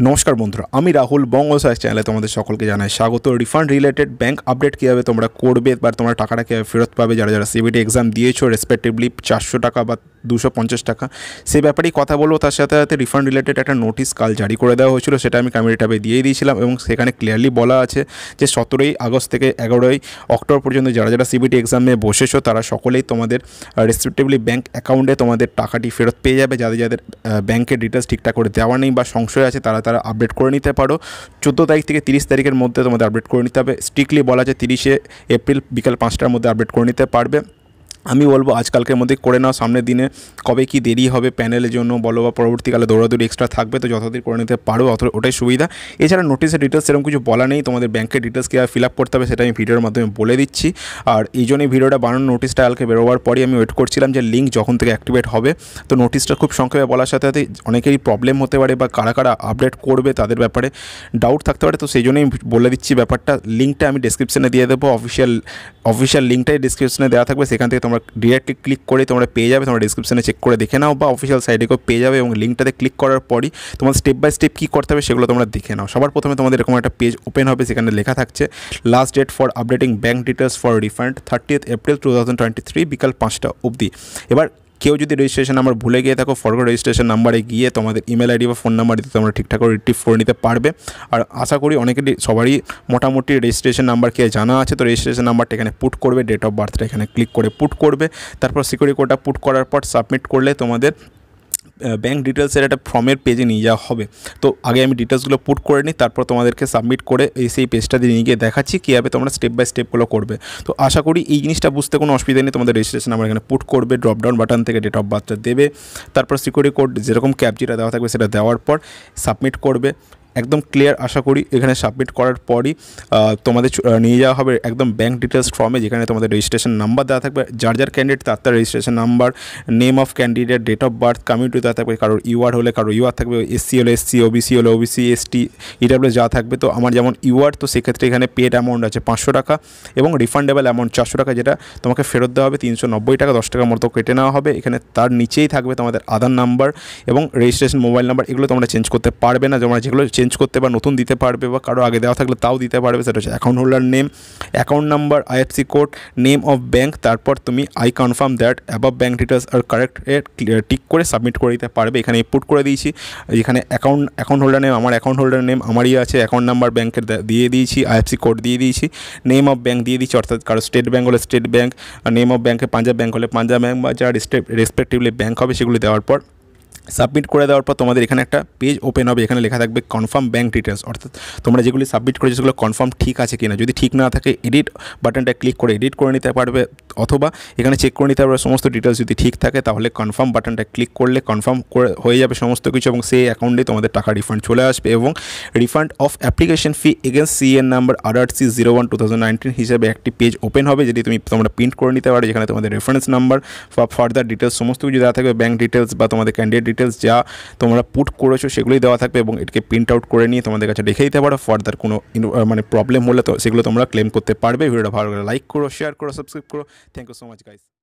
নমস্কার বন্ধুরা, আমি রাহুল বঙ্গসাইজ চ্যানেলে তোমাদের সকলকে জানাই স্বাগত। রিফান্ড রিলেটেড ব্যাঙ্ক আপডেট কীভাবে তোমরা করবে বা তোমরা টাকাটা কীভাবে ফেরত পাবে, যারা যারা সিবিটি এক্সাম দিয়েছো রেসপেক্টিভলি 400 টাকা বা 250 টাকা, সেই ব্যাপারেই কথা বলবো। তার সাথে সাথে রিফান্ড রিলেটেড একটা নোটিশ কাল জারি করে দেওয়া হয়েছিল, সেটা আমি কমিউনিটি ট্যাবে দিয়ে দিয়েছিলাম এবং সেখানে ক্লিয়ারলি বলা আছে যে 17ই আগস্ট থেকে 11ই অক্টোবর পর্যন্ত যারা যারা সিবিটি এক্সামে বসেছো তারা সকলেই তোমাদের রেসপেক্টিভলি ব্যাঙ্ক অ্যাকাউন্টে তোমাদের টাকাটি ফেরত পেয়ে যাবে। যাদের যাদের ব্যাঙ্কের ডিটেলস ঠিকঠাক করে দেওয়া নেই বা সংশয় আছে তারা আপডেট করে নিতে পারো। 14 তারিখ থেকে 30 তারিখের মধ্যে তোমাদের আপডেট করে নিতে হবে। স্ট্রিক্টলি বলা আছে 30শে এপ্রিল বিকাল 5টার মধ্যে আপডেট করে নিতে পারবে। আমি বলবো আজকালকের মধ্যে করে নাও, সামনের দিনে কবে কি দেরি হবে প্যানেলের জন্য বলো বা পরবর্তীকালে দৌড়াদৌড়ি এক্সট্রা থাকবে, তো যতদিন করে নিতে পারো ওটাই সুবিধা। এছাড়া নোটিশের ডিটেলস সেরকম কিছু বলা নেই, তোমাদের ব্যাঙ্কের ডিটেলস কীভাবে ফিল আপ করতে হবে সেটা আমি ভিডিওর মাধ্যমে বলে দিচ্ছি। আর এই জন্যই ভিডিওটা বানানো, নোটিশটা কালকে বেরোবার পরই আমি ওয়েট করছিলাম যে লিঙ্ক যখন থেকে অ্যাক্টিভেট হবে। তো নোটিশটা খুব সংক্ষেপে বলার সাথে সাথে অনেকেরই প্রবলেম হতে পারে বা কারা কারা আপডেট করবে তাদের ব্যাপারে ডাউট থাকতে পারে, তো সেই জন্যই বলে দিচ্ছি ব্যাপারটা। লিঙ্কটা আমি ডেসক্রিপশনে দিয়ে দেবো, অফিসিয়াল লিঙ্কটাই ডিসক্রিপশনে দেওয়া থাকবে, সেখান থেকে তোমরা ডিরেক্টলি ক্লিক করে তোমরা পেয়ে যাবে। তোমরা ডিসক্রিপশনে চেক করে দেখে নাও বা অফিসিয়াল সাইটেও পেয়ে যাবে এবং লিঙ্কটাতে ক্লিক করার পরই তোমার স্টেপ বাই স্টেপ কী করতে হবে সেগুলো তোমরা দেখে নাও। সবার প্রথমে তোমাদের এরকম একটা পেজ ওপেন হবে, সেখানে লেখা থাকছে last date for updating bank details for refund 30th April 2023 বিকাল 5টা অবধি। এবার কেউ যদি রেজিস্ট্রেশন নাম্বার ভুলে গিয়ে থাকো, ফরগট রেজিস্ট্রেশন নাম্বারে গিয়ে তোমাদের ইমেল আইডি বা ফোন নাম্বার দিতে তোমরা ঠিকঠাক করে রিট্রিভ করে নিতে পারবে। আর আশা করি অনেকেরই সবারই মোটামুটি রেজিস্ট্রেশন নাম্বার কে জানা আছে, তো রেজিস্ট্রেশন নাম্বারটা এখানে পুট করবে, ডেট অফ বার্থটা এখানে ক্লিক করে পুট করবে। তারপর সিকিউরিটি কোডটা পুট করার পর সাবমিট করলে তোমাদের ব্যাঙ্ক ডিটেলসের একটা ফর্মের পেজে নিয়ে যাওয়া হবে। তো আগে আমি ডিটেলসগুলো পুট করে নিই, তারপর তোমাদেরকে সাবমিট করে সেই পেজটা দিয়ে নিয়ে গিয়ে দেখাচ্ছি কীভাবে তোমরা স্টেপ বাই স্টেপগুলো করবে। তো আশা করি এই জিনিসটা বুঝতে কোনো অসুবিধা নেই। তোমাদের রেজিস্ট্রেশন নাম্বার এখানে পুট করবে, ড্রপডাউন বাটন থেকে ডেট অফ বার্থটা দেবে, তারপর সিকিউরিটি কোড যেরকম ক্যাপচিটা দেওয়া থাকবে সেটা দেওয়ার পর সাবমিট করবে। একদম ক্লিয়ার আশা করি। এখানে সাবমিট করার পরই তোমাদের নিয়ে যাওয়া হবে একদম ব্যাঙ্ক ডিটেলস ফর্মে, যেখানে তোমাদের রেজিস্ট্রেশন নাম্বার দেওয়া থাকবে, যার যার ক্যান্ডিডেট তার registration number, name of candidate, date of birth, community দেওয়া থাকবে, কারোর ইউআর হলে কারোর ইউআর থাকবে, এসসি হলে এসসি, ওবিসি হলে ওবিসি, এসটি, ইডাব্লিউ যা থাকবে। তো আমার যেমন ইউআর, তো সেক্ষেত্রে এখানে পেড অ্যামাউন্ট আছে 500 টাকা এবং রিফান্ডেবল অ্যামাউন্ট 400 টাকা, যেটা তোমাকে ফেরত দেওয়া হবে 390 টাকা, 10 টাকার মতো কেটে নেওয়া হবে। এখানে তার নিচেই থাকবে তোমাদের আধার নাম্বার এবং রেজিস্ট্রেশন মোবাইল নাম্বার, এগুলো তোমরা চেঞ্জ করতে পারবে না। তোমরা যেগুলো চেঞ্জ করতে বা নতুন দিতে পারবে বা কারো আগে দেওয়া থাকলে তাও দিতে পারবে, সেটা হচ্ছে account holder name, account number, IFSC code, name of bank, তারপর তুমি I confirm that above bank details are correct tick করে সাবমিট করে দিতে পারবে। এখানে পুট করে দিয়েছি, এখানে অ্যাকাউন্ট হোল্ডার নেম, আমার অ্যাকাউন্ট হোল্ডার নেম আমারই আছে, অ্যাকাউন্ট নাম্বার ব্যাঙ্কের দিয়ে দিয়েছি, আইএফসি কোড দিয়ে দিয়েছি, নেম অফ ব্যাঙ্ক দিয়ে দিয়েছি, অর্থাৎ কারো স্টেট ব্যাঙ্ক হলে স্টেট ব্যাঙ্ক, নেম অফ ব্যাঙ্কে পাঞ্জাব ব্যাঙ্ক হলে পাঞ্জাব ব্যাঙ্ক বা যার রেসপেক্টিভলি ব্যাঙ্ক হবে সেগুলি দেওয়ার পর সাবমিট করে দেওয়ার পর তোমাদের এখানে একটা পেজ ওপেন হবে, এখানে লেখা থাকবে কনফার্ম ব্যাঙ্ক ডিটেলস, অর্থাৎ তোমরা যেগুলি সাবমিট করেছো সেগুলো কনফার্ম ঠিক আছে কিনা। যদি ঠিক না থাকে এডিট বাটনটা ক্লিক করে এডিট করে নিতে পারবে, অথবা এখানে চেক করে নিতে পারবে সমস্ত ডিটেলস যদি ঠিক থাকে, তাহলে কনফার্ম বাটনটা ক্লিক করলে কনফার্ম করে হয়ে যাবে সমস্ত কিছু এবং সেই অ্যাকাউন্টে তোমাদের টাকা রিফান্ড চলে আসবে। এবং refund of application fee against CN number RRC 01/2019 হিসেবে একটি পেজ ওপেন হবে, যেটি তোমরা প্রিন্ট করে নিতে পারো, যেখানে তোমাদের রেফারেন্স নাম্বার বা ফার্দার ডিটেলস সমস্ত কিছু দেওয়া থাকবে, ব্যাঙ্ক ডিটেলস বা তোমাদের ক্যান্ডিডেট ডিটেলস যা তোমরা পুট করেছো সেগুলোই দেওয়া থাকবে এবং এটাকে প্রিন্ট আউট করে নিয়ে তোমাদের কাছে রেখে দিতে পারো। ফার্দার কোনো প্রবলেম হলে তো সেগুলো তোমরা ক্লেম করতে পারবে। ভিডিওটা ভালো করে লাইক করো, শেয়ার করো, সাবস্ক্রাইব করো। Thank you so much guys.